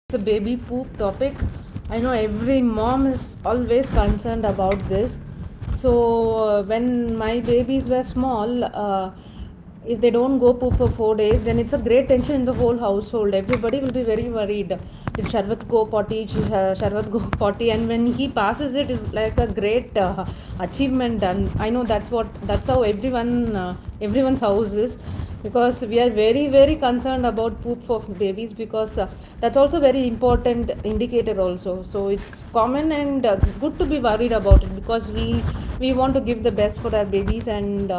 The baby poop topic. I know every mom is always concerned about this. So when my babies were small, if they don't go poop for 4 days, then it's a great tension in the whole household. Everybody will be very worried. Did Sharvat go potty? Did Sharvat go potty? And when he passes it, is like a great achievement done. I know that's how everyone's house is, because we are very concerned about poop for babies, because that's also very important indicator also. So it's common and good to be worried about it, because we want to give the best for our babies, and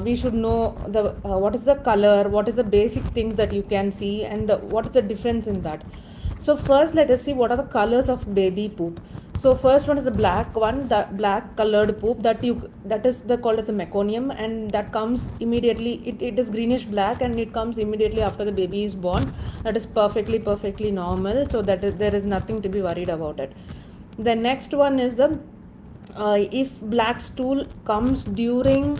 we should know the what is the color, what is the basic things that you can see, and what is the difference in that. So first let us see what are the colors of baby poop. So first one is the black one, the black colored poop that is called as the meconium, and that comes immediately. It is greenish black, and it comes immediately after the baby is born. That is perfectly normal. So there is nothing to be worried about it. The next one is the if black stool comes during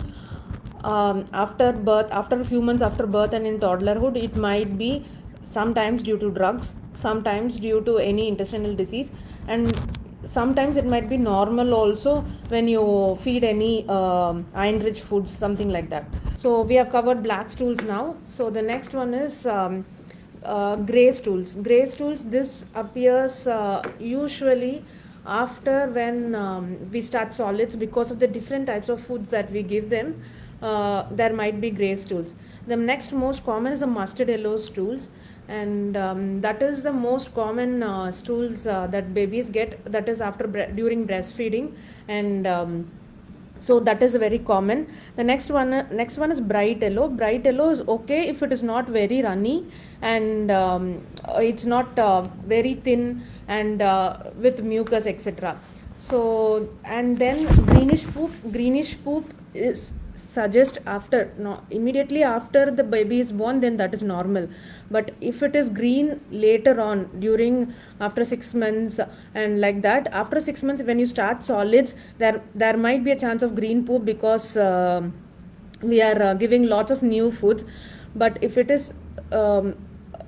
after birth, after a few months after birth and in toddlerhood, it might be sometimes due to drugs, sometimes due to any intestinal disease, and sometimes it might be normal also when you feed any iron rich foods, something like that. So we have covered black stools now. So the next one is gray stools. Gray stools, this appears usually after when we start solids, because of the different types of foods that we give them. There might be gray stools. The next most common is the mustard yellow stools, and that is the most common stools that babies get, that is after during breastfeeding, and so that is very common. The next one is bright yellow. Bright yellow is okay if it is not very runny, and it's not very thin, and with mucus, etc. So, and then greenish poop is suggest after, no, immediately after the baby is born, then that is normal. But if it is green later on, during after 6 months, and like that, after 6 months when you start solids, there might be a chance of green poop, because we are giving lots of new foods. But if it is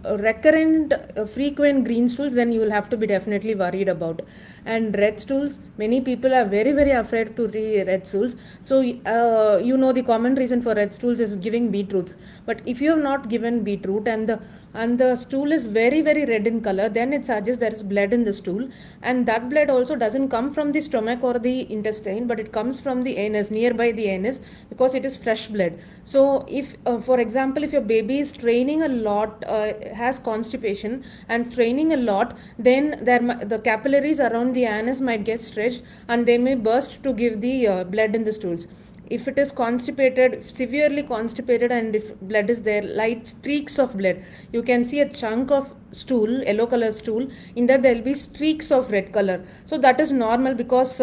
recurrent frequent green stools, then you will have to be definitely worried about. And red stools, many people are very afraid to red stools. So the common reason for red stools is giving beetroots. But if you have not given beetroot, and the stool is very red in color, then it suggests there is blood in the stool, and that blood also doesn't come from the stomach or the intestine, but it comes from the anus, nearby the anus, because it is fresh blood. So if for example, if your baby is straining a lot, has constipation and straining a lot, then the capillaries around the anus might get stretched, and they may burst to give the blood in the stools. If it is constipated, severely constipated, and if blood is there, light streaks of blood, you can see a chunk of stool, yellow color stool, in that there will be streaks of red color. So that is normal, because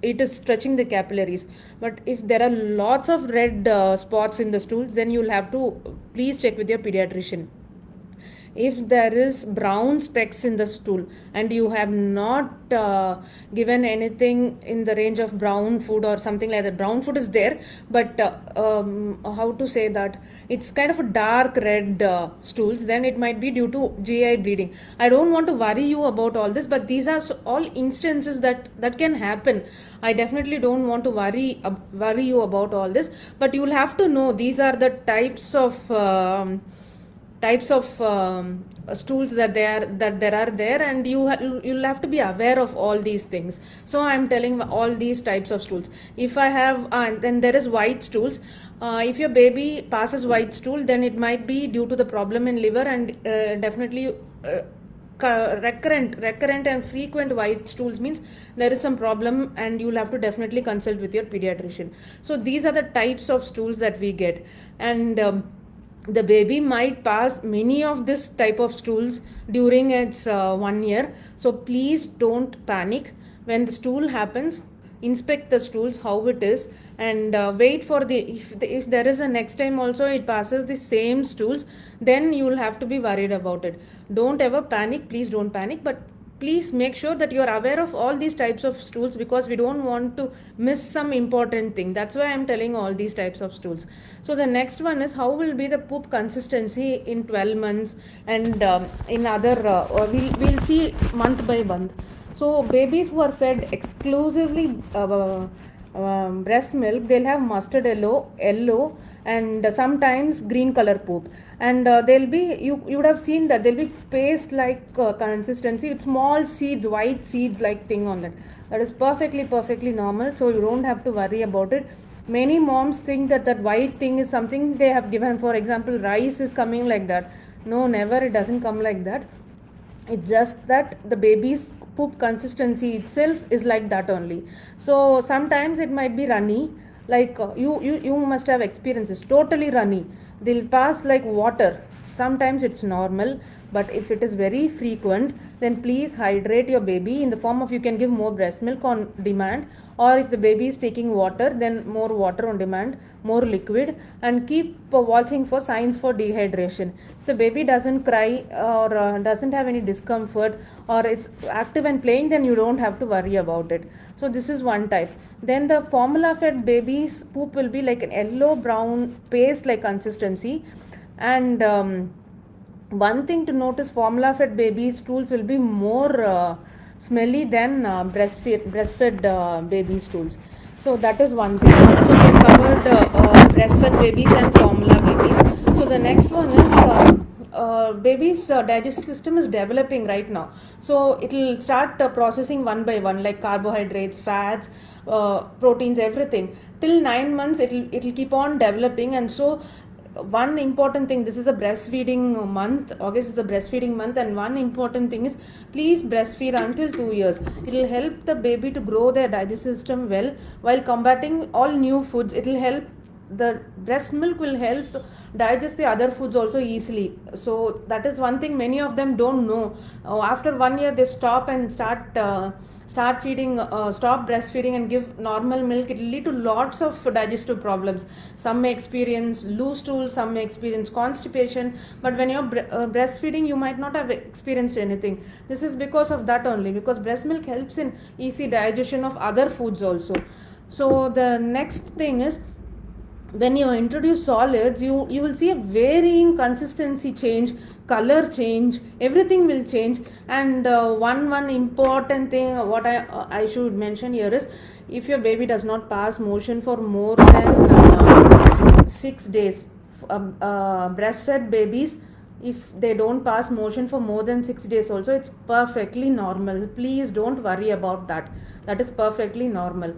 it is stretching the capillaries. But if there are lots of red spots in the stools, then you will have to please check with your pediatrician. If there is brown specks in the stool, and you have not given anything in the range of brown food or something like that, brown food is there, but how to say that, it's kind of a dark red stools, then it might be due to GI bleeding. I don't want to worry you about all this, but these are all instances that can happen. I definitely don't want to worry you about all this, but you'll have to know these are the types of stools that there are there, and you'll have to be aware of all these things. So I'm telling all these types of stools. If I have then there is white stools. If your baby passes white stool, then it might be due to the problem in liver, and definitely recurrent and frequent white stools means there is some problem, and you'll have to definitely consult with your pediatrician. So these are the types of stools that we get, and the baby might pass many of this type of stools during its 1 year. So please don't panic. When the stool happens, inspect the stools how it is, and wait for if there is a next time also it passes the same stools, then you will have to be worried about it. Don't ever panic, please don't panic, but please make sure that you are aware of all these types of stools, because we don't want to miss some important thing. That's why I'm telling all these types of stools. So the next one is how will be the poop consistency in 12 months, and in other we'll see month by month. So babies who are fed exclusively breast milk, they'll have mustard yellow and sometimes green color poop, and they'll be, you would have seen that there'll be paste like consistency with small seeds, white seeds like thing on it. That is perfectly normal, so you don't have to worry about it. Many moms think that that white thing is something they have given, for example rice is coming like that. No, never, it doesn't come like that. It's just that the baby's poop consistency itself is like that only. So sometimes it might be runny, like you must have experiences, totally runny, they'll pass like water. Sometimes it's normal, but if it is very frequent, then please hydrate your baby in the form of, you can give more breast milk on demand, or if the baby is taking water, then more water on demand, more liquid, and keep watching for signs for dehydration. If the baby doesn't cry or doesn't have any discomfort or is active and playing, then you don't have to worry about it. So this is one type. Then the formula fed baby's poop will be like an yellow brown paste like consistency, and one thing to notice, formula fed babies stools will be more smelly than breastfed baby stools. So that is one thing. So we covered breastfed babies and formula babies. So the next one is baby's digestive system is developing right now, so it will start processing one by one, like carbohydrates, fats, proteins, everything. Till 9 months it'll keep on developing. And so one important thing, this is a breastfeeding month, August is the breastfeeding month, and one important thing is, please breastfeed until 2 years. It will help the baby to grow their digestive system well while combating all new foods. It will help, the breast milk will help digest the other foods also easily. So that is one thing many of them don't know. After 1 year they stop and start feeding, stop breastfeeding and give normal milk. It will lead to lots of digestive problems. Some may experience loose stool, some may experience constipation, but when you're breastfeeding, you might not have experienced anything. This is because of that only, because breast milk helps in easy digestion of other foods also. So the next thing is, when you introduce solids, you will see a varying consistency change, color change, everything will change. And one important thing what I should mention here is, if your baby does not pass motion for more than 6 days, breastfed babies, if they don't pass motion for more than 6 days also, it's perfectly normal. Please don't worry about that. That is perfectly normal.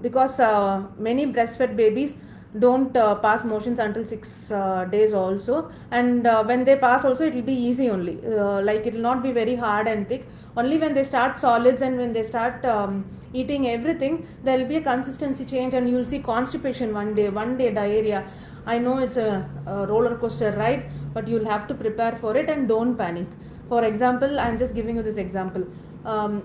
Because many breastfed babies don't pass motions until 6 days also, and when they pass also, it will be easy only, like it will not be very hard and thick. Only when they start solids and when they start eating everything, there will be a consistency change, and you will see constipation one day diarrhea. I know it's a roller coaster ride, but you'll have to prepare for it and don't panic. For example, I'm just giving you this example.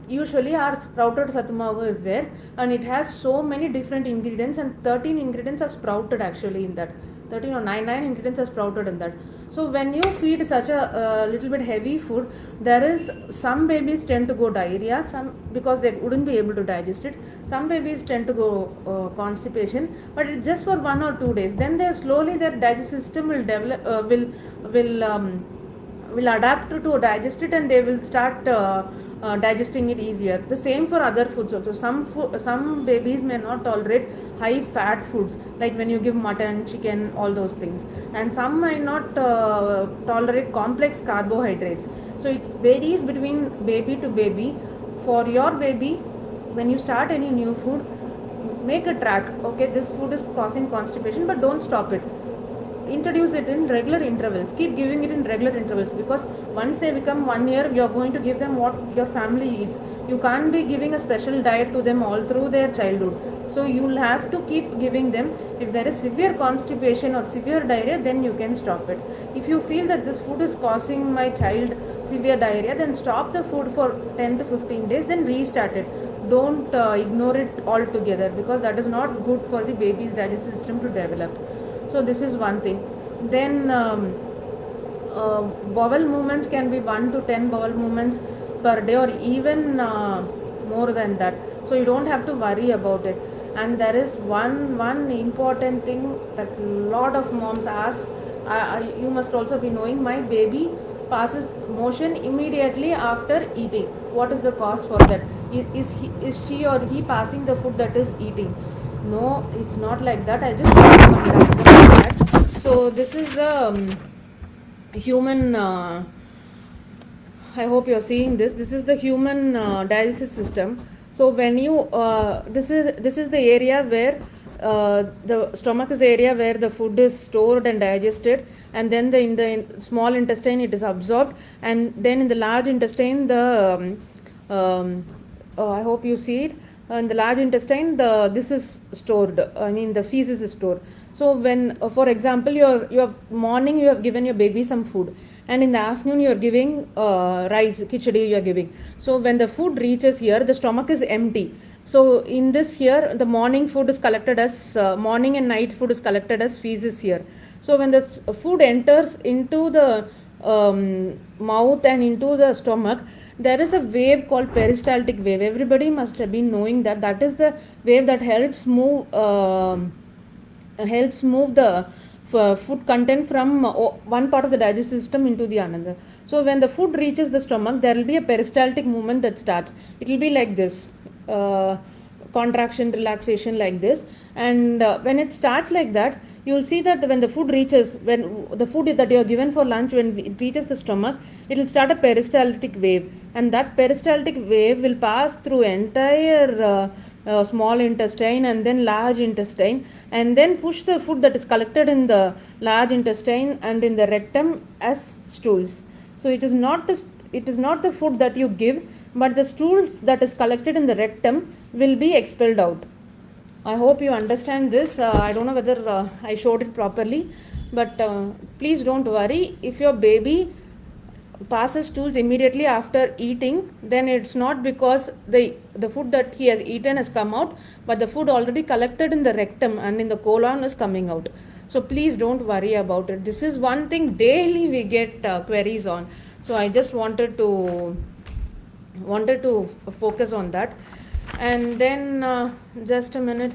Usually our sprouted sattu maavu is there, and it has so many different ingredients, and 13 ingredients are sprouted actually in that. 13 or 9 ingredients are sprouted in that. So when you feed such a little bit heavy food, there is, some babies tend to go diarrhea, some because they wouldn't be able to digest it. Some babies tend to go constipation, but it's just for 1 or 2 days. Then they slowly, their digestive system will develop, will adapt to digest it, and they will start digesting it easier. The same for other foods also. Some babies may not tolerate high fat foods, like when you give mutton, chicken, all those things, and some might not tolerate complex carbohydrates. So it varies between baby to baby. For your baby, when you start any new food, make a track. Okay, this food is causing constipation, but don't stop it. Introduce it in regular intervals. Keep giving it in regular intervals, because once they become 1 year, you are going to give them what your family eats. You can't be giving a special diet to them all through their childhood. So you'll have to keep giving them. If there is severe constipation or severe diarrhea, then you can stop it. If you feel that this food is causing my child severe diarrhea, then stop the food for 10 to 15 days, then restart it. Don't ignore it altogether, because that is not good for the baby's digestive system to develop. So this is one thing. Then bowel movements can be 1 to 10 bowel movements per day, or even more than that. So you don't have to worry about it. And there is one important thing that lot of moms ask. You must also be knowing, my baby passes motion immediately after eating. What is the cause for that? Is she or he passing the food that is eating? No, it's not like that. I just want one diagram of that. So this is the human. I hope you're seeing this. This is the human digestive system. So when you this is the area where the stomach is the area where the food is stored and digested, and then in the small intestine it is absorbed, and then in the large intestine I hope you see it. In the large intestine, this is stored. I mean, the feces is stored. So when, for example, your morning you have given your baby some food, and in the afternoon you are giving rice, khichdi you are giving. So when the food reaches here, the stomach is empty. So in this here, the morning food is collected as morning and night food is collected as feces here. So when the food enters into the mouth and into the stomach, there is a wave called peristaltic wave. Everybody must have been knowing that. That is the wave that helps move the food content from one part of the digestive system into the another. So when the food reaches the stomach, there will be a peristaltic movement that starts. It will be like this, contraction, relaxation, like this. And when it starts like that, you will see that when the food reaches, when the food that you are given for lunch, when it reaches the stomach, it will start a peristaltic wave, and that peristaltic wave will pass through entire small intestine and then large intestine, and then push the food that is collected in the large intestine and in the rectum as stools. So it is not the food that you give, but the stools that is collected in the rectum will be expelled out. I hope you understand this. I don't know whether I showed it properly, but please don't worry. If your baby passes stools immediately after eating, then it's not because the food that he has eaten has come out, but the food already collected in the rectum and in the colon is coming out. So please don't worry about it. This is one thing daily we get queries on. So I just wanted to focus on that. And then just a minute,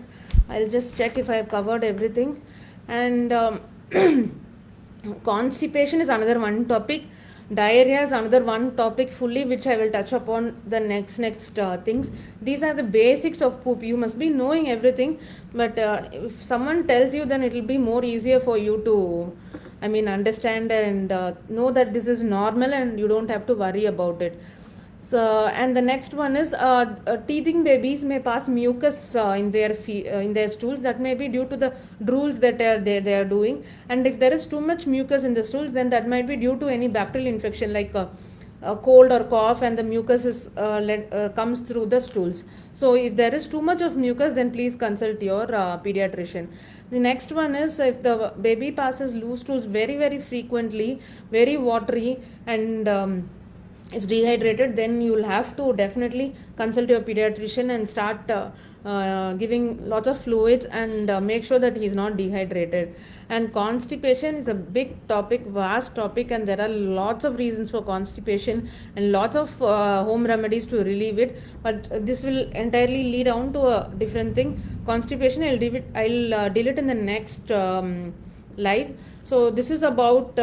I'll just check if I have covered everything. And constipation is another one topic. Diarrhea is another one topic fully, which I will touch upon the next things. These are the basics of poop. You must be knowing everything, but if someone tells you, then it will be more easier for you to understand and know that this is normal and you don't have to worry about it. So, and the next one is teething babies may pass mucus in their stools. That may be due to the drools that they are doing, and if there is too much mucus in the stools, then that might be due to any bacterial infection like a cold or cough, and the mucus is comes through the stools. So if there is too much of mucus, then please consult your pediatrician. The next one is if the baby passes loose stools very, very frequently, very watery, and is dehydrated, then you will have to definitely consult your pediatrician and start giving lots of fluids and make sure that he is not dehydrated. And constipation is a big topic, vast topic, and there are lots of reasons for constipation and lots of home remedies to relieve it, but this will entirely lead on to a different thing. Constipation I'll deal it in the next live. So this is about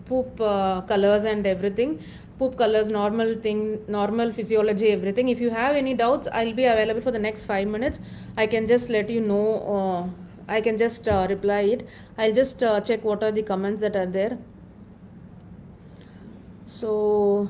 poop colors and everything. Poop colors, normal physiology, everything. If you have any doubts, I'll be available for the next 5 minutes. I can just let you know, I can just reply it. I'll just check what are the comments that are there. So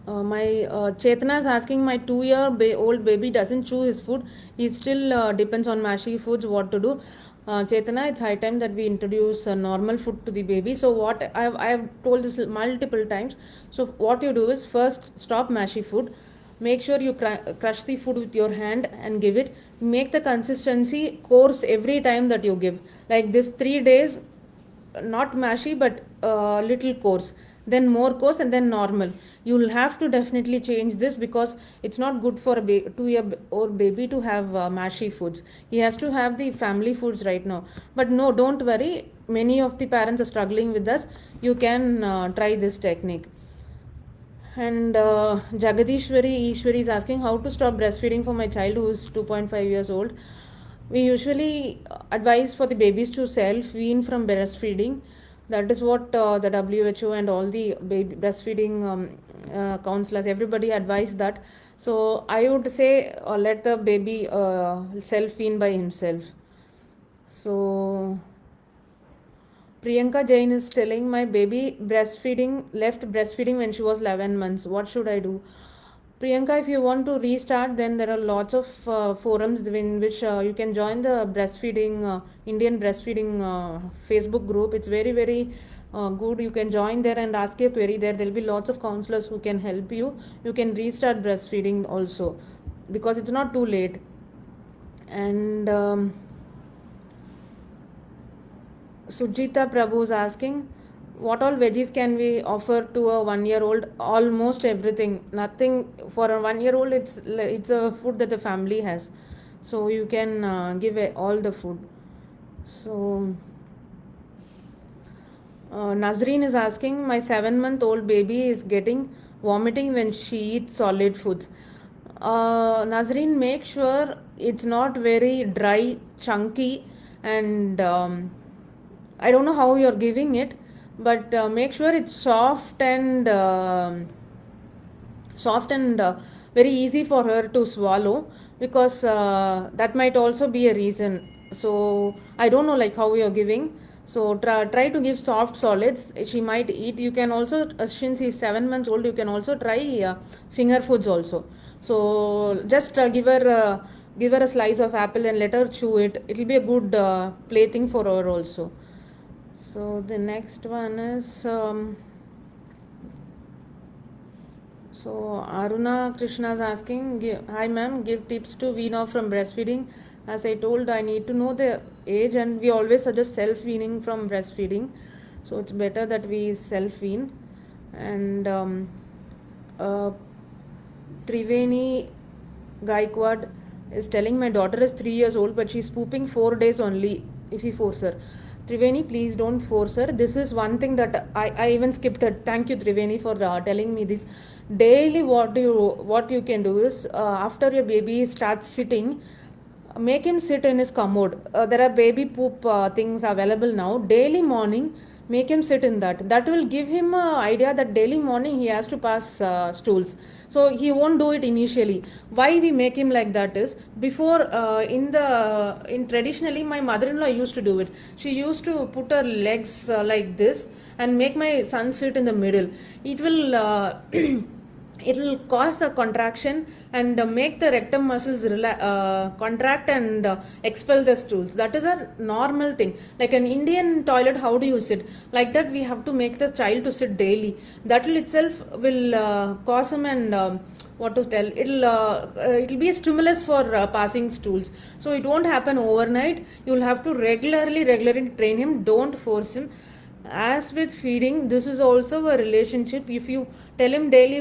my Chetna is asking, my 2-year-old baby doesn't chew his food. He still depends on mashy foods. What to do? Chetana, it's high time that we introduce normal food to the baby. So what I have told this multiple times. So what you do is first stop mashy food. Make sure you crush the food with your hand and give it. Make the consistency coarse every time that you give. Like this 3 days, not mashy but little coarse. then more course, and then normal. You'll have to definitely change this, because it's not good for a 2 year old baby to have mashy foods. He has to have the family foods right now. But no, don't worry, many of the parents are struggling with this. You can try this technique. And Jagadishwari Ishwari is asking how to stop breastfeeding for my child who is 2.5 years old. We usually advise for the babies to self-wean from breastfeeding. That is what the WHO and all the baby breastfeeding counselors, everybody advise that. So I would say let the baby self-wean by himself. So Priyanka Jain is telling, my baby left breastfeeding when she was 11 months. What should I do? Priyanka, if you want to restart, then there are lots of forums in which you can join the Indian breastfeeding Facebook group. It's very, very good. You can join there and ask your query there. There will be lots of counselors who can help you. You can restart breastfeeding also, because it's not too late. And Sujita Prabhu is asking, what all veggies can we offer to a 1-year-old? Almost everything. Nothing for a 1-year-old. It's a food that the family has, so you can give all the food. So Nazreen is asking, my 7-month-old baby is getting vomiting when she eats solid foods. Nazreen, make sure it's not very dry, chunky, and I don't know how you're giving it, but make sure it's soft and very easy for her to swallow, because that might also be a reason. So I don't know like how you're giving. So try to give soft solids. She might eat. You can also, since she's 7 months old, you can also try finger foods also. So just give her a slice of apple and let her chew it. It'll be a good plaything for her also. So the next one is so Aruna Krishna is asking, hi ma'am, give tips to wean off from breastfeeding. As I told, I need to know the age, and we always suggest self-weaning from breastfeeding. So it's better that we self-wean. And Triveni Gaikwad is telling, my daughter is 3 years old, but she's pooping 4 days only if we force her. Triveni, please don't force her. This is one thing that I even skipped it. Thank you, Triveni, for telling me this. Daily, what you can do is, after your baby starts sitting, make him sit in his commode. There are baby poop things available now. Daily morning, make him sit in that. That will give him an idea that daily morning he has to pass stools. So he won't do it initially. Why we make him like that is, before in traditionally my mother-in-law used to do it. She used to put her legs like this and make my son sit in the middle. It will it will cause a contraction and make the rectum muscles contract and expel the stools. That is a normal thing. Like an Indian toilet, how do you sit? Like that, we have to make the child to sit daily. That will itself will cause him and what to tell, it'll be a stimulus for passing stools. So it won't happen overnight. You'll have to regularly train him. Don't force him. As with feeding, this is also a relationship. If you tell him daily,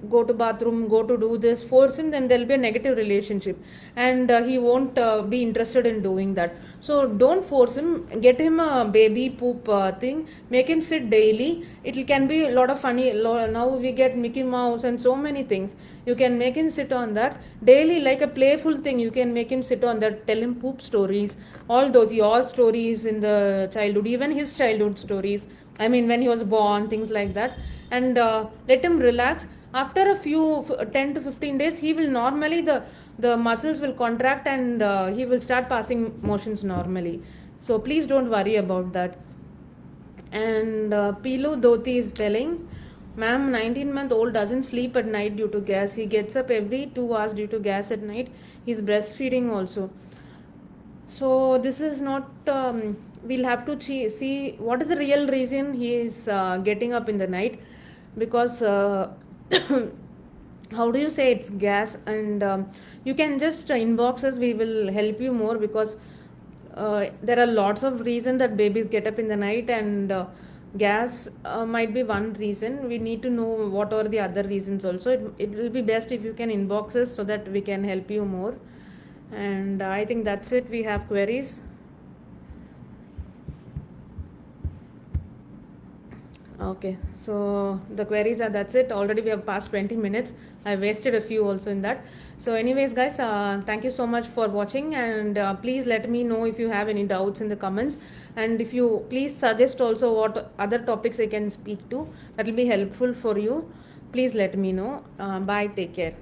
go to bathroom, go to do this, force him, then there'll be a negative relationship, and he won't be interested in doing that. So don't force him. Get him a baby poop thing, make him sit daily. It can be a lot of funny. Now we get Mickey Mouse and so many things. You can make him sit on that daily, like a playful thing. You can make him sit on that. Tell him poop stories, all those your stories in the childhood, even his childhood stories. I mean, when he was born, things like that, and let him relax. After a few 10 to 15 days, he will normally the muscles will contract and he will start passing motions normally. So please don't worry about that. And Pilu Dhoti is telling, ma'am, 19-month-old doesn't sleep at night due to gas. He gets up every 2 hours due to gas at night. He's breastfeeding also. So this is not, we'll have to see what is the real reason he is getting up in the night, because how do you say it's gas? And you can just inbox us, we will help you more, because there are lots of reasons that babies get up in the night, and gas might be one reason. We need to know what are the other reasons also. It will be best if you can inbox us so that we can help you more. And I think that's it. We have queries. Okay, so the queries are, that's it. Already we have passed 20 minutes. I wasted a few also in that. So anyways guys, thank you so much for watching, and please let me know if you have any doubts in the comments, and if you please suggest also what other topics I can speak to. That will be helpful for you. Please let me know. Bye, take care.